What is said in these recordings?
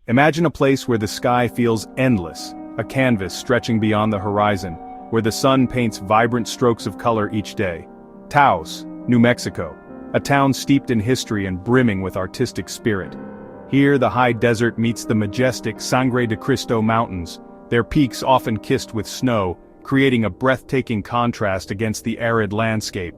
Imagine a place where the sky feels endless, a canvas stretching beyond the horizon, where the sun paints vibrant strokes of color each day. Taos, New Mexico, a town steeped in history and brimming with artistic spirit. Here the high desert meets the majestic Sangre de Cristo Mountains, their peaks often kissed with snow, creating a breathtaking contrast against the arid landscape.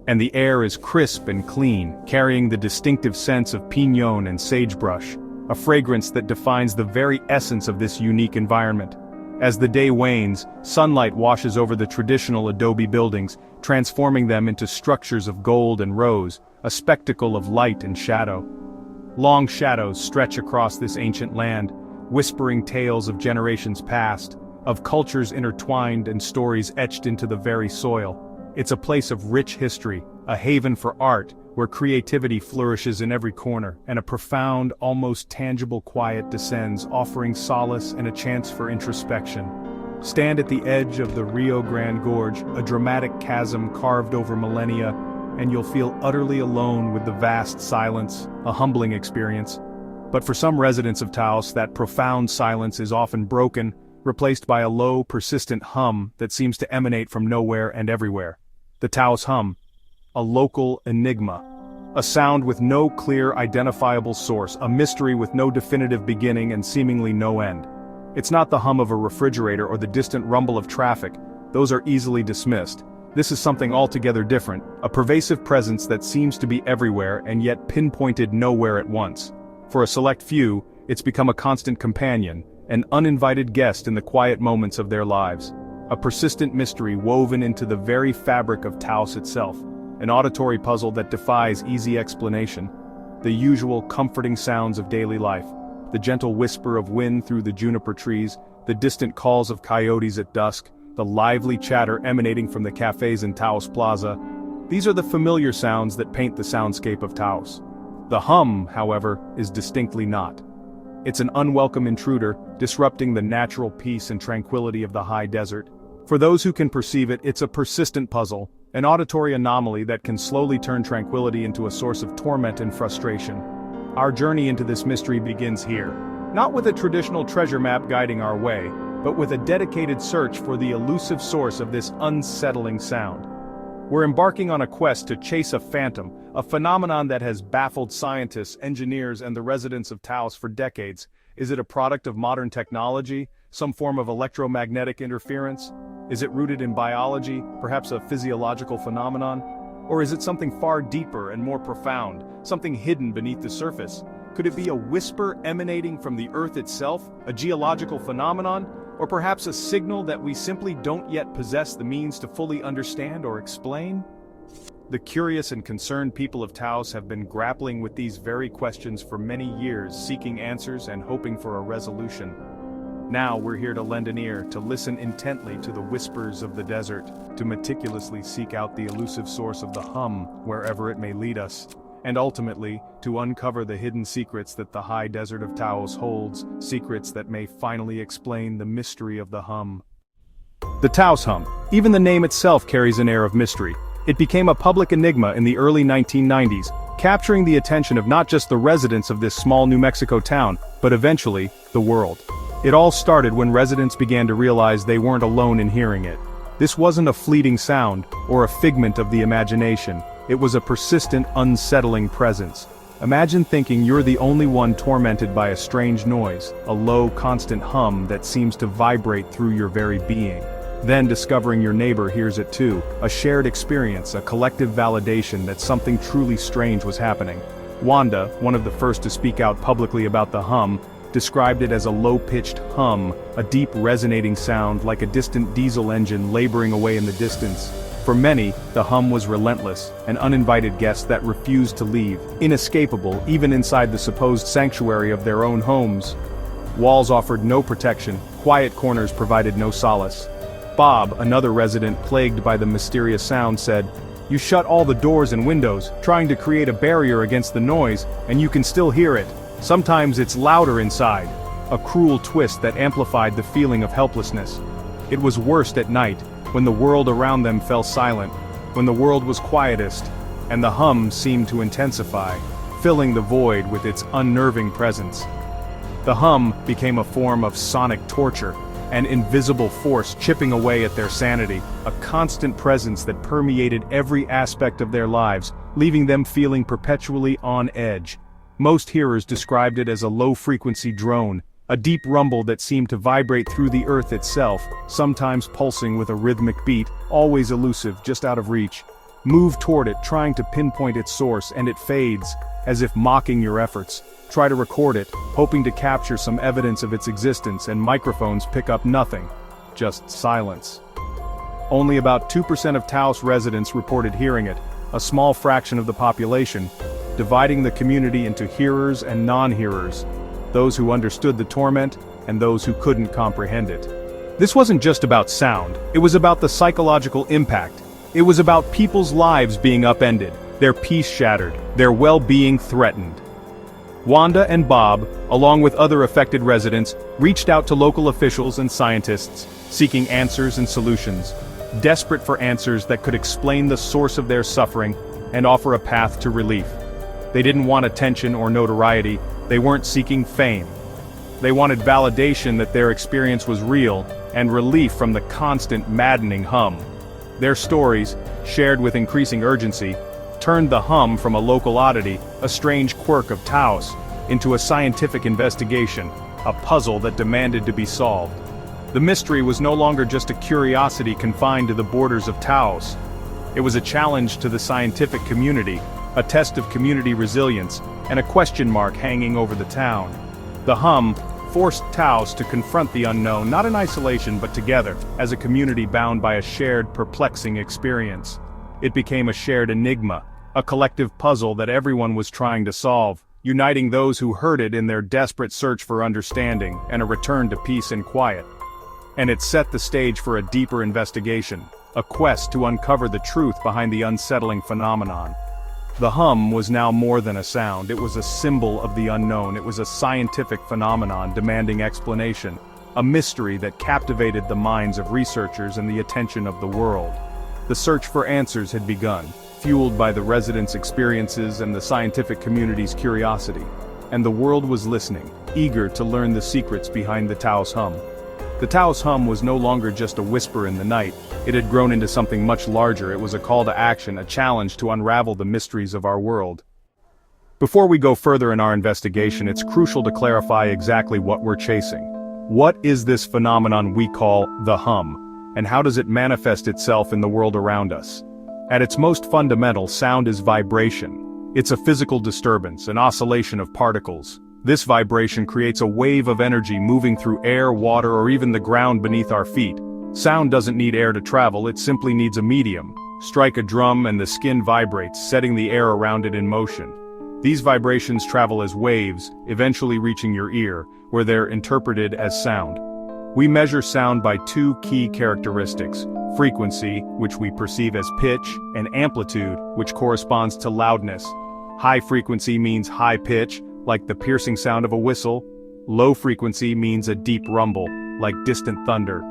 And the air is crisp and clean, carrying the distinctive scents of piñón and sagebrush, a fragrance that defines the very essence of this unique environment. As the day wanes, sunlight washes over the traditional adobe buildings, transforming them into structures of gold and rose, a spectacle of light and shadow. Long shadows stretch across this ancient land, whispering tales of generations past, of cultures intertwined and stories etched into the very soil. It's a place of rich history, a haven for art, where creativity flourishes in every corner, and a profound, almost tangible quiet descends, offering solace and a chance for introspection. Stand at the edge of the Rio Grande Gorge, a dramatic chasm carved over millennia, and you'll feel utterly alone with the vast silence, a humbling experience. But for some residents of Taos, that profound silence is often broken, replaced by a low, persistent hum that seems to emanate from nowhere and everywhere. The Taos Hum, a local enigma. A sound with no clear, identifiable source, a mystery with no definitive beginning and seemingly no end. It's not the hum of a refrigerator or the distant rumble of traffic, those are easily dismissed. This is something altogether different, a pervasive presence that seems to be everywhere and yet pinpointed nowhere at once. For a select few, it's become a constant companion, an uninvited guest in the quiet moments of their lives. A persistent mystery woven into the very fabric of Taos itself, an auditory puzzle that defies easy explanation. The usual comforting sounds of daily life, the gentle whisper of wind through the juniper trees, the distant calls of coyotes at dusk, the lively chatter emanating from the cafes in Taos Plaza. These are the familiar sounds that paint the soundscape of Taos. The hum, however, is distinctly not. It's an unwelcome intruder, disrupting the natural peace and tranquility of the high desert. For those who can perceive it, it's a persistent puzzle, an auditory anomaly that can slowly turn tranquility into a source of torment and frustration. Our journey into this mystery begins here, not with a traditional treasure map guiding our way, but with a dedicated search for the elusive source of this unsettling sound. We're embarking on a quest to chase a phantom, a phenomenon that has baffled scientists, engineers, and the residents of Taos for decades. Is it a product of modern technology, some form of electromagnetic interference? Is it rooted in biology, perhaps a physiological phenomenon? Or is it something far deeper and more profound, something hidden beneath the surface? Could it be a whisper emanating from the Earth itself, a geological phenomenon, or perhaps a signal that we simply don't yet possess the means to fully understand or explain? The curious and concerned people of Taos have been grappling with these very questions for many years, seeking answers and hoping for a resolution. Now we're here to lend an ear, to listen intently to the whispers of the desert, to meticulously seek out the elusive source of the hum, wherever it may lead us, and ultimately, to uncover the hidden secrets that the high desert of Taos holds, secrets that may finally explain the mystery of the hum. The Taos Hum, even the name itself carries an air of mystery. It became a public enigma in the early 1990s, capturing the attention of not just the residents of this small New Mexico town, but eventually, the world. It all started when residents began to realize they weren't alone in hearing it. This wasn't a fleeting sound, or a figment of the imagination. It was a persistent, unsettling presence. Imagine thinking you're the only one tormented by a strange noise, a low, constant hum that seems to vibrate through your very being. Then discovering your neighbor hears it too, a shared experience, a collective validation that something truly strange was happening. Wanda, one of the first to speak out publicly about the hum, described it as a low-pitched hum, a deep resonating sound like a distant diesel engine laboring away in the distance. For many, the hum was relentless, an uninvited guest that refused to leave, inescapable even inside the supposed sanctuary of their own homes. Walls offered no protection, quiet corners provided no solace. Bob, another resident plagued by the mysterious sound, said, "You shut all the doors and windows, trying to create a barrier against the noise, and you can still hear it. Sometimes it's louder inside." A cruel twist that amplified the feeling of helplessness. It was worst at night, when the world around them fell silent, when the world was quietest, and the hum seemed to intensify, filling the void with its unnerving presence. The hum became a form of sonic torture, an invisible force chipping away at their sanity, a constant presence that permeated every aspect of their lives, leaving them feeling perpetually on edge. Most hearers described it as a low-frequency drone, a deep rumble that seemed to vibrate through the earth itself, sometimes pulsing with a rhythmic beat, always elusive, just out of reach. Move toward it, trying to pinpoint its source, and it fades, as if mocking your efforts. Try to record it, hoping to capture some evidence of its existence, and microphones pick up nothing. Just silence. Only about 2% of Taos residents reported hearing it, a small fraction of the population, dividing the community into hearers and non-hearers, those who understood the torment and those who couldn't comprehend it. This wasn't just about sound, it was about the psychological impact. It was about people's lives being upended, their peace shattered, their well-being threatened. Wanda and Bob, along with other affected residents, reached out to local officials and scientists, seeking answers and solutions, desperate for answers that could explain the source of their suffering and offer a path to relief. They didn't want attention or notoriety, they weren't seeking fame. They wanted validation that their experience was real and relief from the constant maddening hum. Their stories, shared with increasing urgency, turned the hum from a local oddity, a strange quirk of Taos, into a scientific investigation, a puzzle that demanded to be solved. The mystery was no longer just a curiosity confined to the borders of Taos. It was a challenge to the scientific community, a test of community resilience, and a question mark hanging over the town. The hum forced Taos to confront the unknown, not in isolation but together, as a community bound by a shared, perplexing experience. It became a shared enigma, a collective puzzle that everyone was trying to solve, uniting those who heard it in their desperate search for understanding and a return to peace and quiet. And it set the stage for a deeper investigation, a quest to uncover the truth behind the unsettling phenomenon. The hum was now more than a sound, it was a symbol of the unknown, it was a scientific phenomenon demanding explanation, a mystery that captivated the minds of researchers and the attention of the world. The search for answers had begun, fueled by the residents' experiences and the scientific community's curiosity. And the world was listening, eager to learn the secrets behind the Taos Hum. The Taos Hum was no longer just a whisper in the night, it had grown into something much larger. It was a call to action, a challenge to unravel the mysteries of our world. Before we go further in our investigation, it's crucial to clarify exactly what we're chasing. What is this phenomenon we call the hum, and how does it manifest itself in the world around us? At its most fundamental, sound is vibration. It's a physical disturbance, an oscillation of particles. This vibration creates a wave of energy moving through air, water, or even the ground beneath our feet. Sound doesn't need air to travel, it simply needs a medium. Strike a drum and the skin vibrates, setting the air around it in motion. These vibrations travel as waves, eventually reaching your ear, where they're interpreted as sound. We measure sound by two key characteristics: frequency, which we perceive as pitch, and amplitude, which corresponds to loudness. High frequency means high pitch, like the piercing sound of a whistle. Low frequency means a deep rumble, like distant thunder.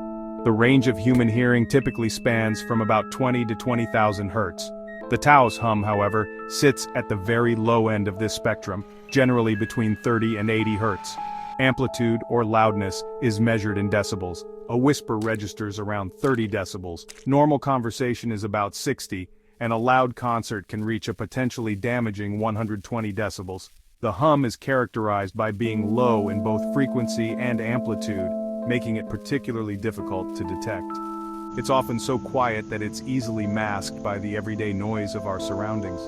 The range of human hearing typically spans from about 20 to 20,000 hertz. The Taos Hum, however, sits at the very low end of this spectrum, generally between 30 and 80 hertz. Amplitude, or loudness, is measured in decibels. A whisper registers around 30 decibels, normal conversation is about 60, and a loud concert can reach a potentially damaging 120 decibels. The hum is characterized by being low in both frequency and amplitude, making it particularly difficult to detect. It's often so quiet that it's easily masked by the everyday noise of our surroundings.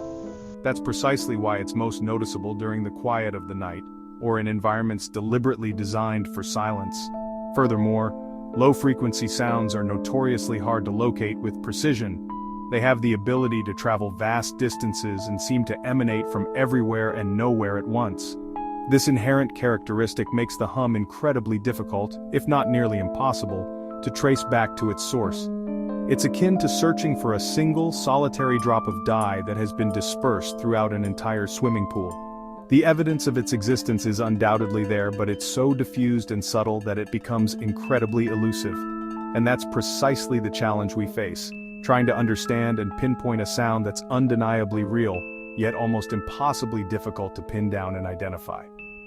That's precisely why it's most noticeable during the quiet of the night, or in environments deliberately designed for silence. Furthermore, low-frequency sounds are notoriously hard to locate with precision. They have the ability to travel vast distances and seem to emanate from everywhere and nowhere at once. This inherent characteristic makes the hum incredibly difficult, if not nearly impossible, to trace back to its source. It's akin to searching for a single, solitary drop of dye that has been dispersed throughout an entire swimming pool. The evidence of its existence is undoubtedly there, but it's so diffused and subtle that it becomes incredibly elusive. And that's precisely the challenge we face, trying to understand and pinpoint a sound that's undeniably real, yet almost impossibly difficult to pin down and identify.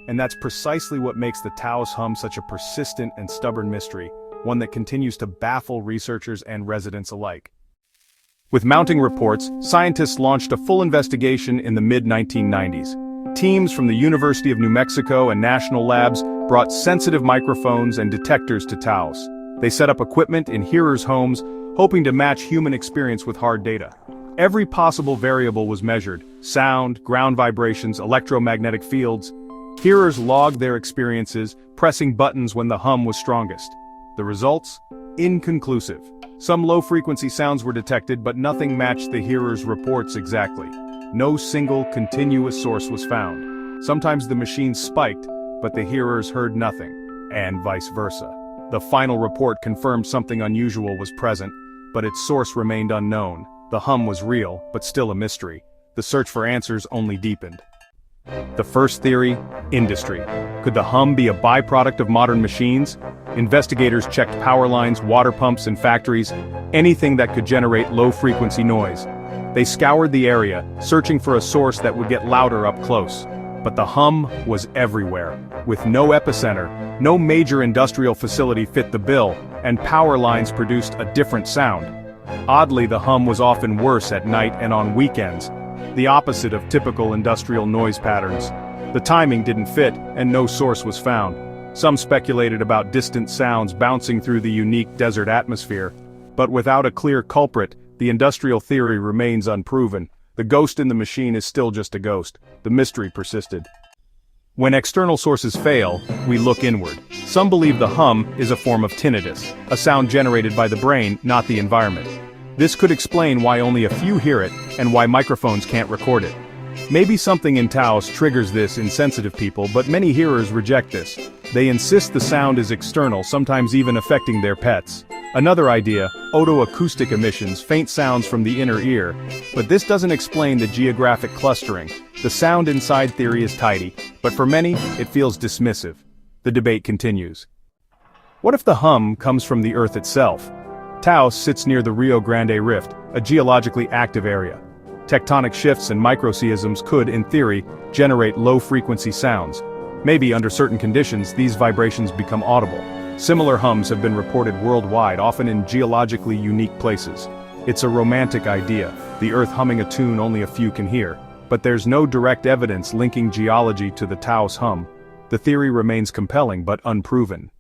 And that's precisely what makes the Taos Hum such a persistent and stubborn mystery, one that continues to baffle researchers and residents alike. With mounting reports, scientists launched a full investigation in the mid-1990s. Teams from the University of New Mexico and national labs brought sensitive microphones and detectors to Taos. They set up equipment in hearers' homes, hoping to match human experience with hard data. Every possible variable was measured: sound, ground vibrations, electromagnetic fields. Hearers logged their experiences, pressing buttons when the hum was strongest. The results? Inconclusive. Some low-frequency sounds were detected, but nothing matched the hearers' reports exactly. No single, continuous source was found. Sometimes the machines spiked, but the hearers heard nothing, and vice versa. The final report confirmed something unusual was present, but its source remained unknown. The hum was real, but still a mystery. The search for answers only deepened. The first theory: industry. Could the hum be a byproduct of modern machines? Investigators checked power lines, water pumps, and factories, anything that could generate low-frequency noise. They scoured the area, searching for a source that would get louder up close. But the hum was everywhere. With no epicenter, no major industrial facility fit the bill, and power lines produced a different sound. Oddly, the hum was often worse at night and on weekends, the opposite of typical industrial noise patterns. The timing didn't fit, and no source was found. Some speculated about distant sounds bouncing through the unique desert atmosphere. But without a clear culprit, the industrial theory remains unproven. The ghost in the machine is still just a ghost. The mystery persisted. When external sources fail, we look inward. Some believe the hum is a form of tinnitus, a sound generated by the brain, not the environment. This could explain why only a few hear it, and why microphones can't record it. Maybe something in Taos triggers this in sensitive people, but many hearers reject this. They insist the sound is external, sometimes even affecting their pets. Another idea: otoacoustic emissions, faint sounds from the inner ear. But this doesn't explain the geographic clustering. The sound inside theory is tidy, but for many, it feels dismissive. The debate continues. What if the hum comes from the Earth itself? Taos sits near the Rio Grande Rift, a geologically active area. Tectonic shifts and microseisms could, in theory, generate low-frequency sounds. Maybe under certain conditions, these vibrations become audible. Similar hums have been reported worldwide, often in geologically unique places. It's a romantic idea, the Earth humming a tune only a few can hear. But there's no direct evidence linking geology to the Taos hum. The theory remains compelling but unproven.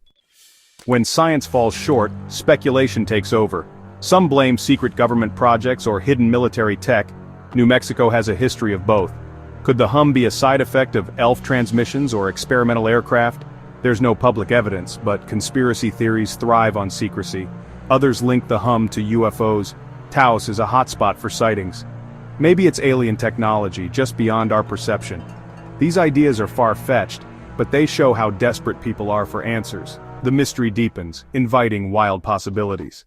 When science falls short, speculation takes over. Some blame secret government projects or hidden military tech. New Mexico has a history of both. Could the hum be a side effect of ELF transmissions or experimental aircraft? There's no public evidence, but conspiracy theories thrive on secrecy. Others link the hum to UFOs. Taos is a hotspot for sightings. Maybe it's alien technology, just beyond our perception. These ideas are far-fetched, but they show how desperate people are for answers. The mystery deepens, inviting wild possibilities.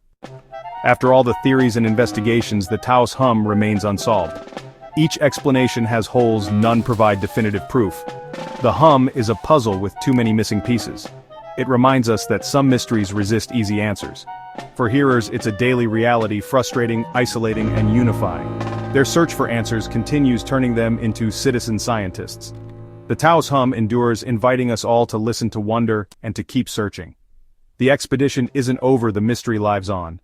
After all the theories and investigations, the Taos hum remains unsolved. Each explanation has holes, none provide definitive proof. The hum is a puzzle with too many missing pieces. It reminds us that some mysteries resist easy answers. For hearers, it's a daily reality, frustrating, isolating, and unifying. Their search for answers continues, turning them into citizen scientists. The Taos hum endures, inviting us all to listen, to wonder, and to keep searching. The expedition isn't over, the mystery lives on.